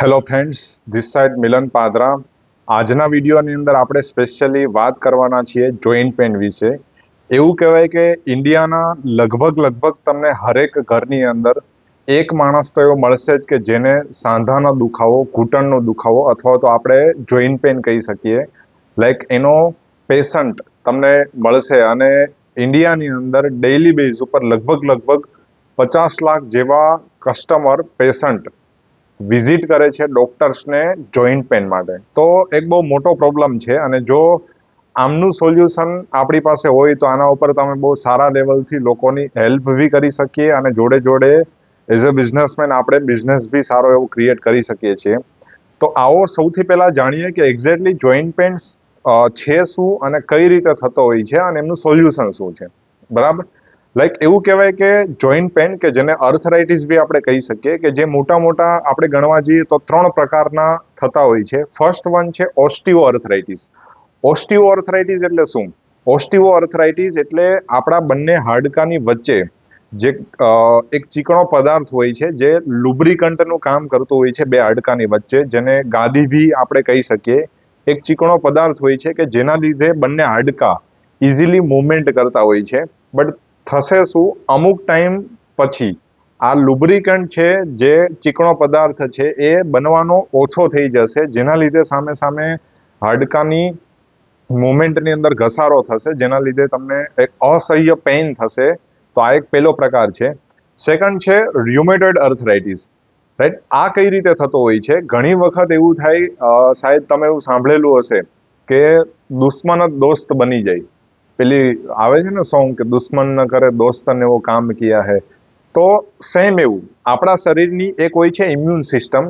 Hello friends, this side મિલન પાદરા। આજના વિડીયોની અંદર આપણે સ્પેશિયલી વાત કરવાના છીએ જોઈન્ટ પેન વિશે। એવું કહેવાય કે ઇન્ડિયાના લગભગ તમને હરેક ઘરની અંદર એક માણસ તો એવો મળશે જ કે જેને સાંધાનો દુખાવો, ઘૂંટણનો દુખાવો અથવા તો આપણે જોઈન્ટ પેન કહી શકીએ, લાઈક એનો પેશન્ટ તમને મળશે। અને ઇન્ડિયાની અંદર ડેઇલી બેઝ ઉપર લગભગ 50 લાખ જેવા કસ્ટમર પેશન્ટ વિઝિટ કરે છે ડોક્ટર્સને જોઈન્ટ પેન માટે। તો એક બહુ મોટો પ્રોબ્લેમ છે અને જો આમનું સોલ્યુશન આપણી પાસે હોય તો આના ઉપર તમે બહુ સારા લેવલથી લોકોની હેલ્પ બી કરી શકીએ અને જોડે એઝ અ બિઝનેસમેન આપણે બિઝનેસ બી સારો એવો ક્રિએટ કરી શકીએ છીએ। તો આવો સૌથી પહેલા જાણીએ કે એક્ઝેક્ટલી જોઈન્ટ પેન છે શું અને કઈ રીતે થતો હોય છે અને એમનું સોલ્યુશન શું છે, બરાબર। લાઈક એવું કહેવાય કે જોઈન્ટ પેન કે જેને અર્થરાઇટિસ બી આપણે કહી શકીએ, કે જે મોટા આપણે ગણવા જઈએ તો 3 પ્રકારના થતા હોય છે। ફર્સ્ટ વન છે ઓસ્ટિયો અર્થરાઇટિસ। ઓસ્ટિયો અર્થરાઇટિસ એટલે શું? ઓસ્ટિયો અર્થરાઇટિસ એટલે આપણા બંને હાડકાની વચ્ચે જે એક ચીકણો પદાર્થ હોય છે જે લુબ્રિકન્ટનું કામ કરતું હોય છે બે હાડકાની વચ્ચે, જેને ગાદી ભી આપણે કહી શકીએ। એક ચીકણો પદાર્થ હોય છે કે જેના લીધે બંને હાડકા ઇઝીલી મૂવમેન્ટ કરતા હોય છે। બટ થશે શું, અમુક ટાઈમ પછી આ લુબ્રિકન્ટ છે, જે ચીકણો પદાર્થ છે, એ બનવાનો ઓછો થઈ જશે, જેના લીધે સામે હાડકાની મૂવમેન્ટની અંદર ઘસારો થશે, જેના લીધે તમને એક અસહ્ય પેઇન થશે। તો આ એક પહેલો પ્રકાર છે। સેકન્ડ છે ર્યુમેટોઇડ અર્થરાઇટિસ, રાઈટ। આ કઈ રીતે થતો હોય છે? ઘણી વખત એવું થાય, શાયદ તમે એવું સાંભળેલું હશે કે દુશ્મન જ દોસ્ત બની જાય। પેલી આવે છે ને સોંગ કે દુશ્મન ન કરે દોસ્તન એવો કામ કિયા હે। તો સેમ એવું આપણા શરીરની એક હોય છે ઇમ્યુન સિસ્ટમ,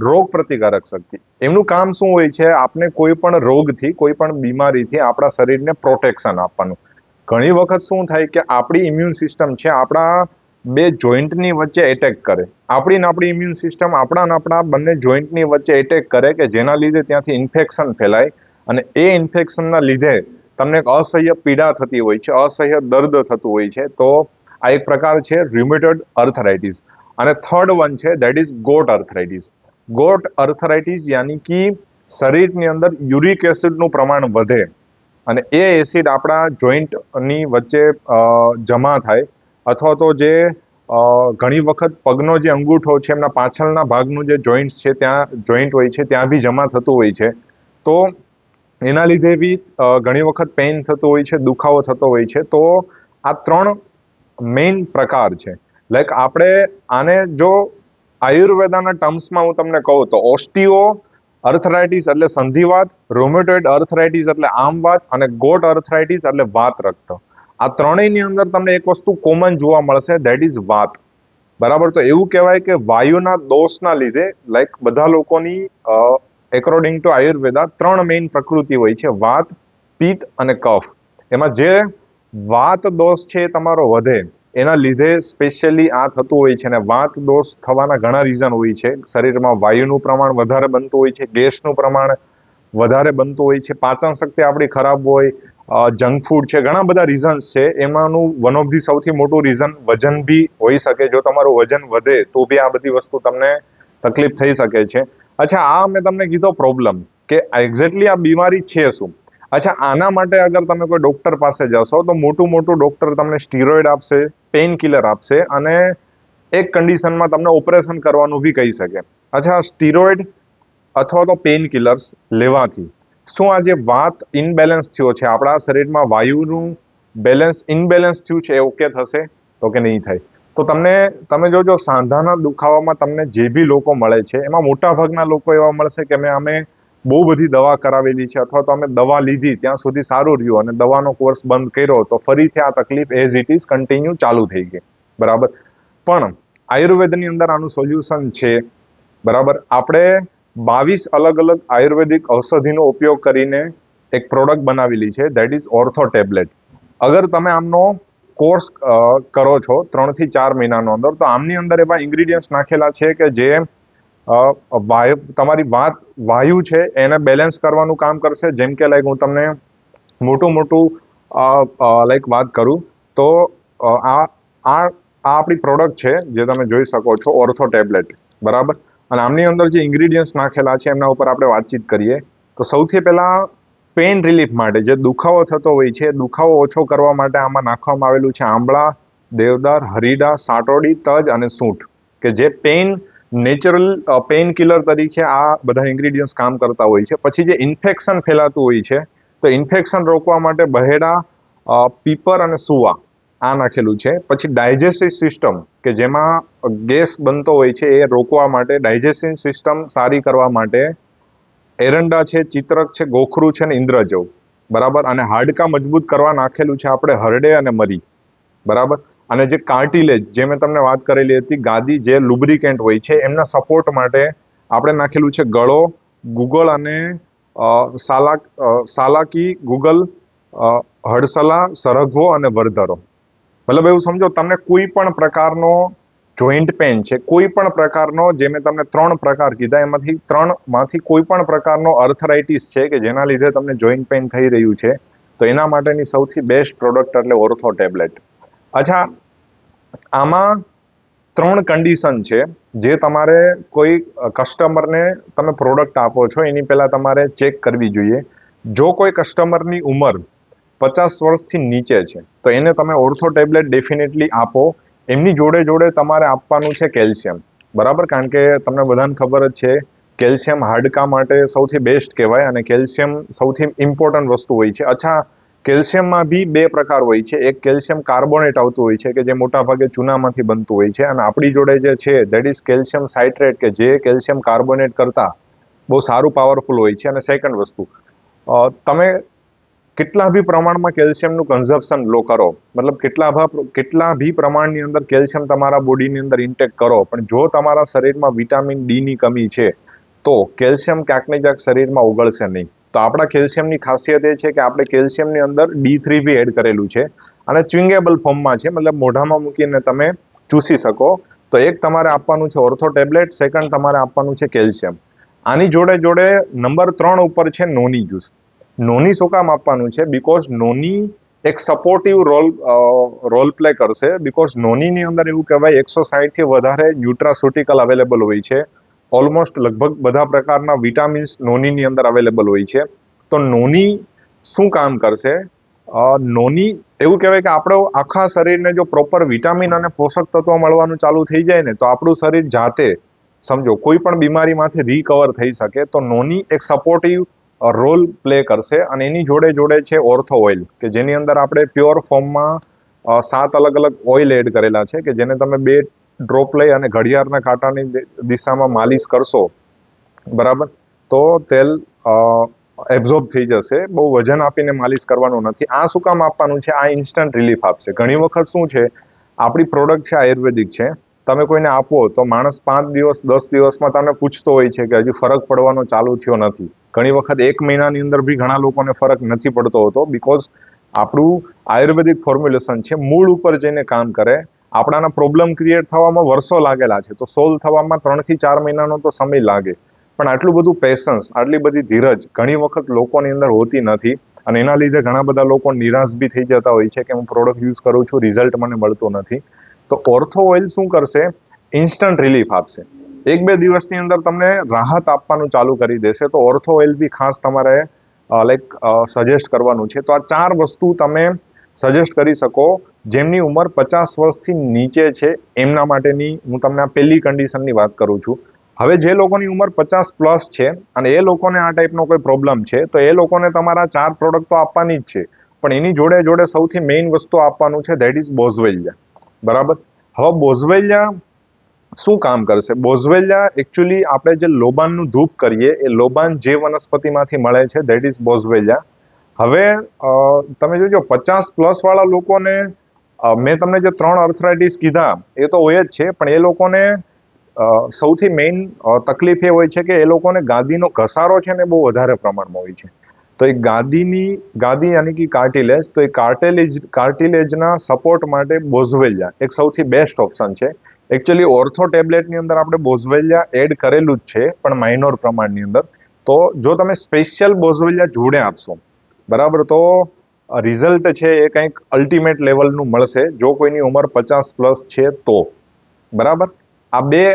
રોગ પ્રતિકારક શક્તિ। એમનું કામ શું હોય છે? આપણે કોઈ પણ રોગથી, કોઈ પણ બીમારીથી આપણા શરીરને પ્રોટેક્શન આપવાનું। ઘણી વખત શું થાય કે આપણી ઇમ્યુન સિસ્ટમ છે આપણા બે જોઈન્ટની વચ્ચે એટેક કરે। આપણી ઇમ્યુન સિસ્ટમ આપણા બંને જોઈન્ટની વચ્ચે એટેક કરે કે જેના લીધે ત્યાંથી ઇન્ફેક્શન ફેલાય અને એ ઇન્ફેક્શનના લીધે તમને એક અસહ્ય પીડા થતી હોય છે, અસહ્ય દર્દ થતું હોય છે। તો આ એક પ્રકાર છે ર્યુમેટોઇડ અર્થરાઇટિસ। અને થર્ડ વન છે ધેટ ઇઝ ગોટ અર્થરાઇટિસ। ગોટ અર્થરાઇટિસ યાની કે શરીરની અંદર યુરિક એસિડનું પ્રમાણ વધે અને એ એસિડ આપણા જોઈન્ટની વચ્ચે જમા થાય, અથવા તો જે ઘણી વખત પગનો જે અંગૂઠો છે એમના પાછળના ભાગનું જે જોઈન્ટ છે જોઈન્ટ હોય છે ત્યાં બી જમા થતું હોય છે। તો એના લીધે બી ઘણી વખત પેઇન થતું હોય છે, દુખાવો થતો હોય છે। તો આ 3 મેઇન પ્રકાર છે। લાઈક આપણે આને જો આયુર્વેદાના ટર્મ્સમાં હું તમને કહું તો ઓસ્ટિયો અર્થરાઇટિસ એટલે સંધિવાત, રુમેટોઇડ અર્થરાઇટિસ એટલે આમવાત અને ગોટ અર્થરાઇટિસ એટલે વાત રક્ત। આ ત્રણેયની અંદર તમને એક વસ્તુ કોમન જોવા મળશે, ધેટ ઇઝ વાત, બરાબર। તો એવું કહેવાય કે વાયુના દોષના લીધે, લાઈક બધા લોકોની એકોર્ડિંગ ટુ આયુર્વેદા 3 મેઇન પ્રકૃતિ હોય છે, વાત, પિત્ત અને કફ। એમાં જે વાત દોષ છે એ તમારો વધે, એના લીધે સ્પેશિયલી આ થતું હોય છે। અને વાત દોષ થવાના ઘણા રીઝન હોય છે। શરીરમાં વાયુનું પ્રમાણ વધારે બનતું હોય છે, ગેસનું પ્રમાણ વધારે બનતું હોય છે, પાચન શક્તિ આપણી ખરાબ હોય, જંક ફૂડ છે, ઘણા બધા રીઝન્સ છે। એમાંનું વન ઓફ ધી સૌથી મોટું રીઝન વજન બી હોઈ શકે। જો તમારું વજન વધે તો બી આ બધી વસ્તુ તમને તકલીફ થઈ શકે છે। અચ્છા, આ મેં તમને કીધો પ્રોબ્લેમ કે એક્ઝેક્ટલી આ બીમારી છે શું। અચ્છા, આના માટે અગર તમે કોઈ ડોક્ટર પાસે જશો તો મોટું ડોક્ટર તમને સ્ટીરોઇડ આપશે, પેઇન કિલર આપશે અને એક કન્ડિશનમાં તમને ઓપરેશન કરવાનું બી કહી શકે। અચ્છા, સ્ટીરોઇડ અથવા તો પેઇન કિલર્સ લેવાથી શું આ જે વાત ઇનબેલેન્સ થયો છે, આપણા શરીરમાં વાયુનું બેલેન્સ ઇનબેલેન્સ થયું છે, એ ઓકે થશે? તો કે નહીં થાય। તો તમે જોજો સાંધાના દુખાવામાં તમને જે બી લોકો મળે છે એમાં મોટા ભાગના લોકો એવા મળશે કે અમે બહુ બધી દવા કરાવેલી છે, અથવા તો અમે દવા લીધી ત્યાં સુધી સારું રહ્યું અને દવાનો કોર્સ બંધ કર્યો તો ફરીથી આ તકલીફ એઝ ઇટ ઇઝ કન્ટિન્યુ ચાલુ થઈ ગઈ, બરાબર। પણ આયુર્વેદની અંદર આનું સોલ્યુશન છે, બરાબર। આપણે 22 અલગ આયુર્વેદિક ઔષધિનો ઉપયોગ કરીને એક પ્રોડક્ટ બનાવેલી છે, ધેટ ઇઝ ઓર્થો ટેબ્લેટ। અગર તમે આમનો કોર્સ કરો છો 3 થી 4 મહિનાનો અંદર, તો આમની અંદર એવા ઇન્ગ્રીડિયન્ટ્સ નાખેલા છે કે જે તમારી વાયુ છે એને બેલેન્સ કરવાનું કામ કરશે। જેમ કે લાઈક હું તમને મોટું લાઈક વાત કરું તો આ આપણી પ્રોડક્ટ છે જે તમે જોઈ શકો છો, ઓર્થો ટેબ્લેટ, બરાબર। અને આમની અંદર જે ઇન્ગ્રીડિયન્ટ્સ નાખેલા છે એમના ઉપર આપણે વાતચીત કરીએ. તો સૌથી પહેલા પેઇન રિલીફ માટે, જે દુખાવો થતો હોય છે, દુખાવો ઓછો કરવા માટે આમાં નાખવામાં આવેલું છે આંબળા, દેવદાર, હરીડા, સાટોડી, તજ અને સૂંઠ, કે જે નેચરલ પેઇન કિલર તરીકે આ બધા ઇન્ગ્રીડિયન્ટ્સ કામ કરતા હોય છે. પછી જે ઇન્ફેક્શન ફેલાતું હોય છે, તો ઇન્ફેક્શન રોકવા માટે બહેડા, પીપર અને સુવા આ નાખેલું છે. પછી ડાયજેસ્ટિવ સિસ્ટમ, કે જેમાં ગેસ બનતો હોય છે એ રોકવા માટે, ડાયજેસ્ટિવ સિસ્ટમ સારી કરવા માટે એરંડા છે, ચિત્રક છે, ગોખરું છે અને ઇન્દ્રજવ, બરાબર. અને હાડકાં મજબૂત કરવા નાખેલું છે આપણે હરડે અને મરી, બરાબર. અને જે કાર્ટિલેજ, જે મેં તમને વાત કરેલી હતી, ગાદી જે લુબ્રિકેન્ટ હોય છે એમના સપોર્ટ માટે આપણે નાખેલું છે ગળો, ગુગળ અને સાલાકી, ગુગલ, હડસલા, સરગવો અને વરધરો. મતલબ એવું સમજો, તમને કોઈ પણ પ્રકારનો જોઈન્ટ પેન છે, કોઈ પણ પ્રકારનો, જે મેં તમને 3 પ્રકાર કીધા એમાંથી 3માંથી કોઈ પણ પ્રકારનો અર્થરાઇટિસ છે કે જેના લીધે તમને જોઈન્ટ પેન થઈ રહ્યું છે, તો એના માટેની સૌથી બેસ્ટ પ્રોડક્ટ એટલે ઓર્થો ટેબ્લેટ. અચ્છા, આમાં 3 કન્ડિશન છે જે તમારે કોઈ કસ્ટમરને તમે પ્રોડક્ટ આપો છો એની પહેલા તમારે ચેક કરવી જોઈએ. જો કોઈ કસ્ટમરની ઉંમર 50 વર્ષથી નીચે છે તો એને તમે ઓર્થો ટેબ્લેટ ડેફિનેટલી આપો. એમની જોડે જોડે તમારે આપવાનું છે કેલ્શિયમ, બરાબર. કારણ કે તમને બધાને ખબર જ છે, કેલ્શિયમ હાડકા માટે સૌથી બેસ્ટ કહેવાય અને કેલ્શિયમ સૌથી ઇમ્પોર્ટન્ટ વસ્તુ હોય છે. અચ્છા, કેલ્શિયમમાં બી 2 પ્રકાર હોય છે. એક કેલ્શિયમ કાર્બોનેટ આવતું હોય છે કે જે મોટા ભાગે ચૂનામાંથી બનતું હોય છે, અને આપણી જોડે જે છે દેટ ઇઝ કેલ્શિયમ સાઇટ્રેટ, કે જે કેલ્શિયમ કાર્બોનેટ કરતાં બહુ સારું પાવરફુલ હોય છે. અને સેકન્ડ વસ્તુ, તમે કેટલા બી પ્રમાણમાં કેલ્શિયમનું કન્ઝપ્શન લો કરો, મતલબ કેટલા બી પ્રમાણની અંદર કેલ્શિયમ તમારા બોડીની અંદર ઇન્ટેક કરો, પણ જો તમારા શરીરમાં વિટામિન ડીની કમી છે તો કેલ્શિયમ ક્યાંક ને ક્યાંક શરીરમાં ઓગળશે નહીં. તો આપણા કેલ્શિયમની ખાસિયત એ છે કે આપણે કેલ્શિયમની અંદર D3 બી એડ કરેલું છે અને ચ્વિંગેબલ ફોર્મમાં છે, મતલબ મોઢામાં મૂકીને તમે ચૂસી શકો. તો એક તમારે આપવાનું છે ઓર્થો ટેબ્લેટ, સેકન્ડ તમારે આપવાનું છે કેલ્શિયમ. આની જોડે જોડે નંબર 3 ઉપર છે નોની જ્યુસ. નોની શું કામ આપવાનું છે? બીકોઝ નોની એક સપોર્ટિવ રોલ પ્લે કરશે. બીકોઝ નોનીની અંદર એવું કહેવાય 160 થી વધારે ન્યુટ્રાસ્યુટિકલ અવેલેબલ હોય છે. ઓલમોસ્ટ લગભગ બધા પ્રકારના વિટામિન્સ નોનીની અંદર અવેલેબલ હોય છે. તો નોની શું કામ કરશે? નોની એવું કહેવાય કે આપણો આખા શરીરને જો પ્રોપર વિટામિન અને પોષક તત્વો મળવાનું ચાલુ થઈ જાય ને, તો આપણું શરીર જાતે સમજો કોઈ પણ બીમારીમાંથી રિકવર થઈ શકે. તો નોની એક સપોર્ટિવ રોલ પ્લે કરશે. અને એની જોડે જોડે છે ઓર્થો ઓઇલ, કે જેની અંદર આપણે પ્યોર ફોર્મમાં 7 અલગ અલગ ઓઇલ એડ કરેલા છે, કે જેને તમે 2 ડ્રોપ લઈ અને ઘડિયાળના કાંટાની દિશામાં માલિશ કરશો, બરાબર, તો તેલ એબ્ઝોર્બ થઈ જશે. બહુ વજન આપીને માલિશ કરવાનું નથી. આ શું કામ આપવાનું છે? આ ઇન્સ્ટન્ટ રિલીફ આપશે. ઘણી વખત શું છે, આપણી પ્રોડક્ટ છે આયુર્વેદિક છે, તમે કોઈને આપો તો માણસ 5 દિવસ 10 દિવસમાં તમને પૂછતો હોય છે કે હજુ ફરક પડવાનો ચાલુ થયો નથી. ઘણી વખત 1 મહિનાની અંદર બી ઘણા લોકોને ફરક નથી પડતો હોતો, બીકોઝ આપણું આયુર્વેદિક ફોર્મ્યુલેશન છે, મૂળ ઉપર જઈને કામ કરે. આપણાના પ્રોબ્લેમ ક્રિએટ થવામાં વર્ષો લાગેલા છે, તો સોલ્વ થવામાં 3 થી 4 મહિનાનો તો સમય લાગે. પણ આટલું બધું પેશન્સ, આટલી બધી ધીરજ ઘણી વખત લોકોની અંદર હોતી નથી. અને એના લીધે ઘણા બધા લોકો નિરાશ બી થઈ જતા હોય છે કે હું પ્રોડક્ટ યુઝ કરું છું, રિઝલ્ટ મને મળતું નથી. તો ઓર્થો ઓઇલ શું કરશે? ઇન્સ્ટન્ટ રિલીફ આપશે. 1-2 દિવસની અંદર તમને રાહત આપવાનું ચાલુ કરી દેશે. તો ઓર્થો ઓઇલ બી ખાસ તમારે સજેસ્ટ કરવાનું છે. તો આ 4 વસ્તુ તમે સજેસ્ટ કરી શકો જેમની ઉંમર 50 વર્ષથી નીચે છે એમના માટેની. હું તમને આ પહેલી કન્ડિશનની વાત કરું છું. હવે જે લોકોની ઉંમર 50+ છે અને એ લોકોને આ ટાઈપનો કોઈ પ્રોબ્લેમ છે, તો એ લોકોને તમારા 4 પ્રોડક્ટ તો આપવાની જ છે, પણ એની જોડે જોડે સૌથી મેઇન વસ્તુ આપવાનું છે, ધેટ ઇઝ બોઝવેલિયા, બરાબર. હવે બોઝવેલિયા શું કામ કરશે? બોઝવેલિયા એકચ્યુઅલી આપણે જે લોબાનનું ધૂપ કરીએ, એ લોબાન જે વનસ્પતિમાંથી મળે છે, ધેટ ઇઝ બોઝવેલિયા. હવે તમે જોજો 50+ વાળા લોકોને મેં તમને જે 3 અર્થરાઇટિસ કીધા એ તો હોય જ છે, પણ એ લોકોને સૌથી મેઇન તકલીફ એ હોય છે કે એ લોકોને ગાદીનો ઘસારો છે ને બહુ વધારે પ્રમાણમાં હોય છે. તો એ ગાદી યાની કે કાર્ટિલેજ, તો એ કાર્ટિલેજના સપોર્ટ માટે બોઝવેલિયા એક સૌથી બેસ્ટ ઓપ્શન છે. એકચ્યુઅલી ઓર્થો ટેબ્લેટની અંદર આપણે બોઝવેલિયા એડ કરેલું જ છે, પણ માઇનોર પ્રમાણની અંદર. તો જો તમે સ્પેશિયલ બોઝવેલિયા જોડે આપશો, બરાબર, તો રિઝલ્ટ છે એ કંઈક અલ્ટિમેટ લેવલનું મળશે જો કોઈની ઉંમર 50+ છે તો, બરાબર. આ 2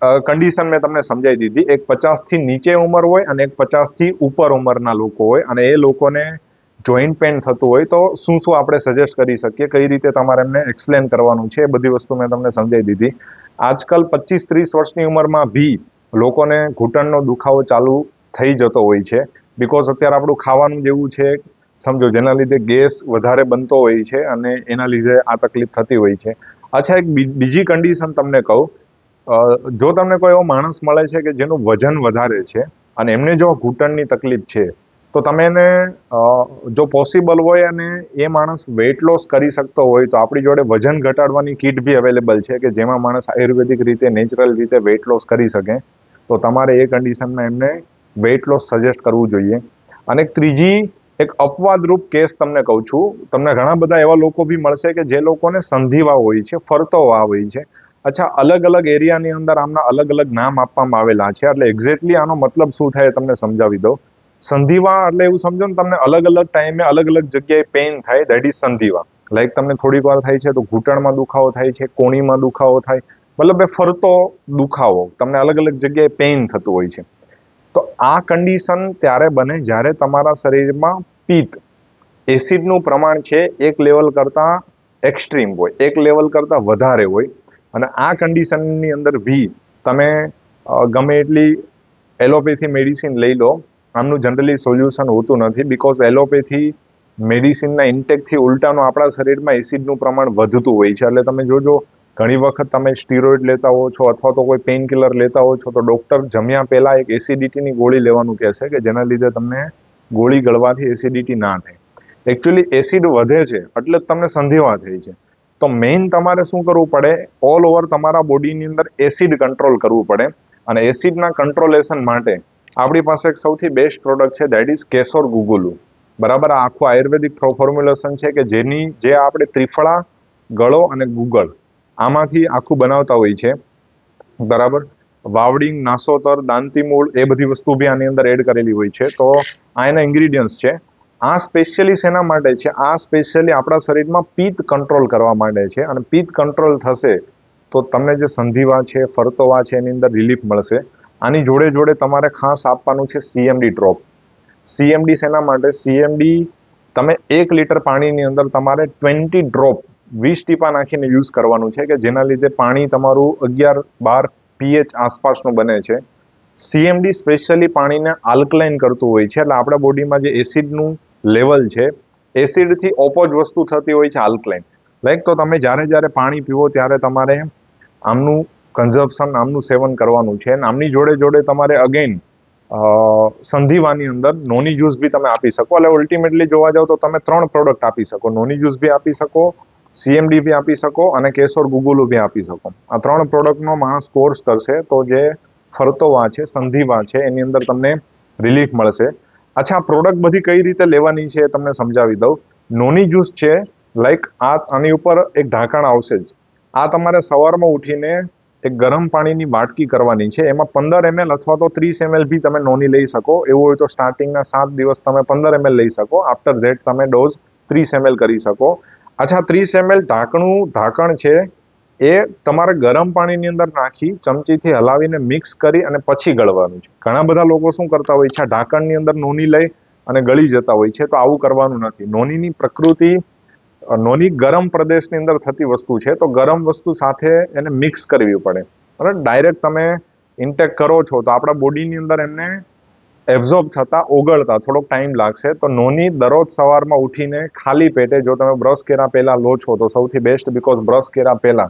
કન્ડિશન મેં તમને સમજાવી દીધી. એક 50 થી નીચે ઉંમર હોય અને એક 50 થી ઉપર ઉંમરના લોકો હોય, અને એ લોકોને જોઈન્ટ પેન થતું હોય તો શું શું આપણે સજેસ્ટ કરી શકીએ, કઈ રીતે તમારે એમને એક્સપ્લેન કરવાનું છે, એ બધી વસ્તુ મેં તમને સમજાવી દીધી. આજકાલ 25-30 વર્ષની ઉંમરમાં બી લોકોને ઘૂંટણનો દુખાવો ચાલુ થઈ જતો હોય છે, બીકોઝ અત્યારે આપણું ખાવાનું જેવું છે, સમજો, જેના લીધે ગેસ વધારે બનતો હોય છે અને એના લીધે આ તકલીફ થતી હોય છે. અચ્છા, એક બીજી કન્ડિશન તમને કહું. જો તમને કોઈ એવો માણસ મળે છે કે જેનું વજન વધારે છે અને એમને જો ઘૂંટણની તકલીફ છે, તો તમે એને જો પોસિબલ હોય અને એ માણસ વેઇટ લોસ કરી શકતો હોય તો આપણી જોડે વજન ઘટાડવાની કીટ બી અવેલેબલ છે કે જેમાં માણસ આયુર્વેદિક રીતે, નેચરલ રીતે વેઇટ લોસ કરી શકે. તો તમારે એ કન્ડિશનમાં એમને વેઇટ લોસ સજેસ્ટ કરવું જોઈએ. અને ત્રીજી એક અપવાદરૂપ કેસ તમને કહું છું. તમને ઘણા બધા એવા લોકો બી મળશે કે જે લોકોને સંધિવા હોય છે, ફરતો વા હોય છે. અચ્છા, અલગ અલગ એરિયાની અંદર આમના અલગ અલગ નામ આપવામાં આવેલા છે, એટલે એક્ઝેક્ટલી આનો મતલબ શું થાય તમને સમજાવી દઉં. સંધિવા એટલે એવું સમજો ને, તમને અલગ અલગ ટાઈમે અલગ અલગ જગ્યાએ પેઇન થાય, દેટ ઇઝ સંધિવા. લાઈક તમને થોડીક વાર થાય છે તો ઘૂંટણમાં દુખાવો થાય છે, કોણીમાં દુખાવો થાય, મતલબ એ ફરતો દુખાવો, તમને અલગ અલગ જગ્યાએ પેઇન થતું હોય છે. તો આ કન્ડિશન ત્યારે બને જ્યારે તમારા શરીરમાં પિત્ત, એસિડનું પ્રમાણ છે એક લેવલ કરતા એક્સ્ટ્રીમ હોય, એક લેવલ કરતા વધારે હોય. અને આ કન્ડિશનની અંદર બી તમે ગમે એટલી એલોપેથી મેડિસિન લઈ લો, આમનું જનરલી સોલ્યુશન હોતું નથી, બીકોઝ એલોપેથી મેડિસિનના ઇન્ટેકથી ઉલટાનું આપણા શરીરમાં એસિડનું પ્રમાણ વધતું હોય છે. એટલે તમે જોજો, ઘણી વખત તમે સ્ટીરોઇડ લેતા હો છો અથવા તો કોઈ પેઇન કિલર લેતા હો છો તો ડૉક્ટર જમ્યા પહેલા એક એસિડિટીની ગોળી લેવાનું કહેશે કે જેના લીધે તમને ગોળી ગળવાથી એસિડિટી ના થાય. એકચ્યુઅલી એસિડ વધે છે એટલે જ તમને સંધિવા થઈ છે. તો મેઇન તમારે શું કરવું પડે, ઓલ ઓવર તમારા બોડીની અંદર એસિડ કંટ્રોલ કરવું પડે. અને એસિડના કંટ્રોલેશન માટે આપણી પાસે એક સૌથી બેસ્ટ પ્રોડક્ટ છે, દેટ ઇઝ કેશોર ગુગુલુ. બરાબર, આ આખું આયુર્વેદિક ફોર્મ્યુલેશન છે કે જે આપણે ત્રિફળા, ગળો અને ગુગળ આમાંથી આખું બનાવતા હોય છે. બરાબર, વાવડિંગ, નાસોતર, દાંતી મૂળ, એ બધી વસ્તુ બી આની અંદર એડ કરેલી હોય છે. તો આ એના ઇન્ગ્રીડિયન્ટ્સ છે. આ સ્પેશિયલી શેના માટે છે? આ સ્પેશિયલી આપણા શરીરમાં પિત્ત કંટ્રોલ કરવા માટે છે. અને પિત્ત કંટ્રોલ થશે તો તમને જે સંધિવા છે, ફરતોવા છે, એની અંદર રિલીફ મળશે. આની જોડે જોડે તમારે ખાસ આપવાનું છે CMD ડ્રોપ. CMD શેના માટે? CMD તમે 1 લીટર પાણીની અંદર તમારે 20 ડ્રોપ, 20 ટીપા નાખીને યુઝ કરવાનું છે કે જેના લીધે પાણી તમારું 11-12 pH આસપાસનું બને છે. CMD સ્પેશિયલી પાણીને આલ્કલાઇન કરતું હોય છે, એટલે આપણા બોડીમાં જે એસિડનું લેવલ છે, એસિડથી ઓપોઝ વસ્તુ થતી હોય છે આલ્કલાઇન. લાઈક તો તમે જ્યારે પાણી પીવો ત્યારે તમારે આમનું કન્ઝપ્શન, આમનું સેવન કરવાનું છે. અને આમની જોડે જોડે તમારે અગેન સંધિવાની અંદર નોની જ્યુસ બી તમે આપી શકો. એટલે અલ્ટિમેટલી જોવા જાવ તો તમે 3 પ્રોડક્ટ આપી શકો. નોની જ્યુસ બી આપી શકો, CMD બી આપી શકો અને કેશોર ગુગુલુ બી આપી શકો. આ 3 પ્રોડક્ટનો માણસ કોર્સ કરશે તો જે ફરતોવા છે, સંધિવા છે, એની અંદર તમને રિલીફ મળશે. અચ્છા, આ પ્રોડક્ટ બધી કઈ રીતે લેવાની છે એ તમને સમજાવી દઉં. નોની જ્યુસ છે, લાઈક આની ઉપર એક ઢાંકણ આવશે જ. આ તમારે સવારમાં ઉઠીને એક ગરમ પાણીની વાટકી કરવાની છે. એમાં 15 ml અથવા તો 30 ml બી તમે નોની લઈ શકો. એવું હોય તો સ્ટાર્ટિંગના 7 દિવસ તમે 15 ml લઈ શકો. આફ્ટર ધેટ તમે ડોઝ 30 ml કરી શકો. અચ્છા, 30 ml ઢાંકણ છે એ તમારે ગરમ પાણીની અંદર નાખી ચમચીથી હલાવીને મિક્સ કરી અને પછી ગળવાનું છે. ઘણા બધા લોકો શું કરતા હોય છે, ઢાંકણની અંદર નોની લઈ અને ગળી જતા હોય છે. તો આવું કરવાનું નથી. નોનીની પ્રકૃતિ, નોની ગરમ પ્રદેશની અંદર થતી વસ્તુ છે, તો ગરમ વસ્તુ સાથે એને મિક્સ કરવી પડે. અને ડાયરેક્ટ તમે ઇન્ટેક કરો છો તો આપણા બોડીની અંદર એમને એબ્ઝોર્બ થતા, ઓગળતા થોડોક ટાઈમ લાગશે. તો નોની દરરોજ સવારમાં ઉઠીને ખાલી પેટે, જો તમે બ્રશ કર્યા પહેલા લો છો તો સૌથી બેસ્ટ, બીકોઝ બ્રશ કર્યા પહેલા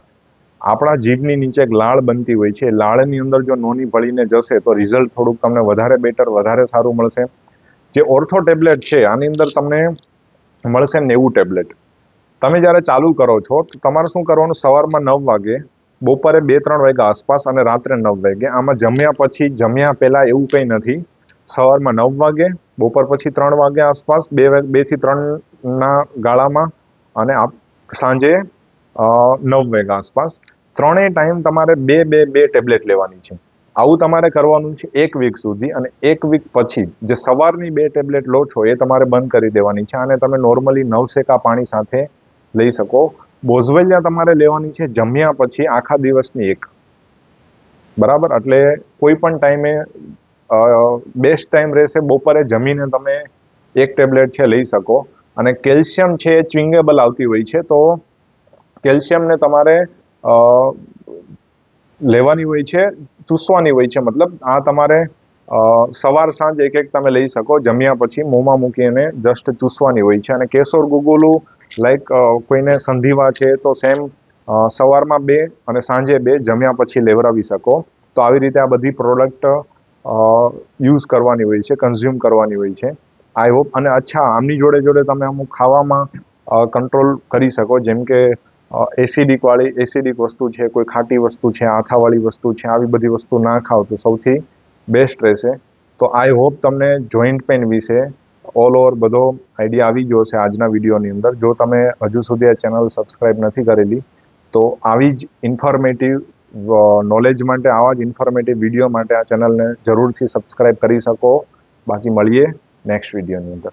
આપણા જીભની નીચે એક લાળ બનતી હોય છે. લાળની અંદર જો નોની ભળીને જશે તો રિઝલ્ટ થોડુંક તમને વધારે બેટર, વધારે સારું મળશે. જે ઓર્થો ટેબ્લેટ છે, આની અંદર તમને મળશે 90 ટેબ્લેટ. તમે જ્યારે ચાલુ કરો છો તો તમારે શું કરવાનું? સવારમાં 9 વાગે, બપોરે 2-3 વાગ્યા આસપાસ અને રાત્રે 9 વાગે. આમાં જમ્યા પછી, જમ્યા પહેલા એવું કંઈ નથી. સવારમાં 9 વાગે, બપોર પછી 3 વાગ્યા આસપાસ, 2 થી 3ના ગાળામાં, અને સાંજે 9 વાગ્યા આસપાસ. ત્રણેય ટાઈમ તમારે 2 ટેબ્લેટ લેવાની છે. આવું તમારે કરવાનું છે 1 વીક સુધી. અને 1 વીક પછી જે સવારની 2 ટેબ્લેટ લો છો એ તમારે બંધ કરી દેવાની છે. અને તમે નોર્મલી નવસેકા પાણી સાથે લઈ શકો. બોઝવેલિયા તમારે લેવાની છે જમ્યા પછી, આખા દિવસની 1. બરાબર. એટલે કોઈ પણ ટાઈમે બેસ્ટ ટાઈમ રહેશે બપોરે જમીને તમે એક ટેબ્લેટ છે લઈ શકો. અને કેલ્શિયમ છે એ ચ્વિંગેબલ આવતી હોય છે, તો કેલ્શિયમને તમારે લેવાની હોય છે, ચૂસવાની હોય છે. મતલબ આ તમારે સવાર સાંજ એક એક તમે લઈ શકો, જમ્યા પછી મોંમાં મૂકીને જસ્ટ ચૂસવાની હોય છે. અને કેશોર ગુગુલું લાઈક કોઈને સંધિવા છે તો સેમ સવારમાં 2 અને સાંજે 2 જમ્યા પછી લેવરાવી શકો. તો આવી રીતે આ બધી પ્રોડક્ટ યુઝ કરવાની હોય છે, કન્ઝ્યુમ કરવાની હોય છે. I hope. અને અચ્છા, આમની જોડે જોડે તમે અમુક ખાવામાં કંટ્રોલ કરી શકો, જેમ કે એસિડિક વસ્તુ છે, કોઈ ખાટી વસ્તુ છે, આથાવાળી વસ્તુ છે, આવી બધી વસ્તુ ના ખાવ તો સૌથી બેસ્ટ રહેશે. તો આઈ હોપ તમને જોઈન્ટ પેન વિશે ઓલ ઓવર બધો આઈડિયા આવી ગયો છે આજના વિડીયોની અંદર. જો તમે હજુ સુધી આ ચેનલ સબસ્ક્રાઇબ નથી કરેલી તો આવી જ ઇન્ફોર્મેટિવ નોલેજ માટે, આવા જ ઇન્ફોર્મેટિવ વિડીયો માટે આ ચેનલને જરૂરથી સબસ્ક્રાઇબ કરી શકો. બાકી મળીએ નેક્સ્ટ વિડીયોની અંદર.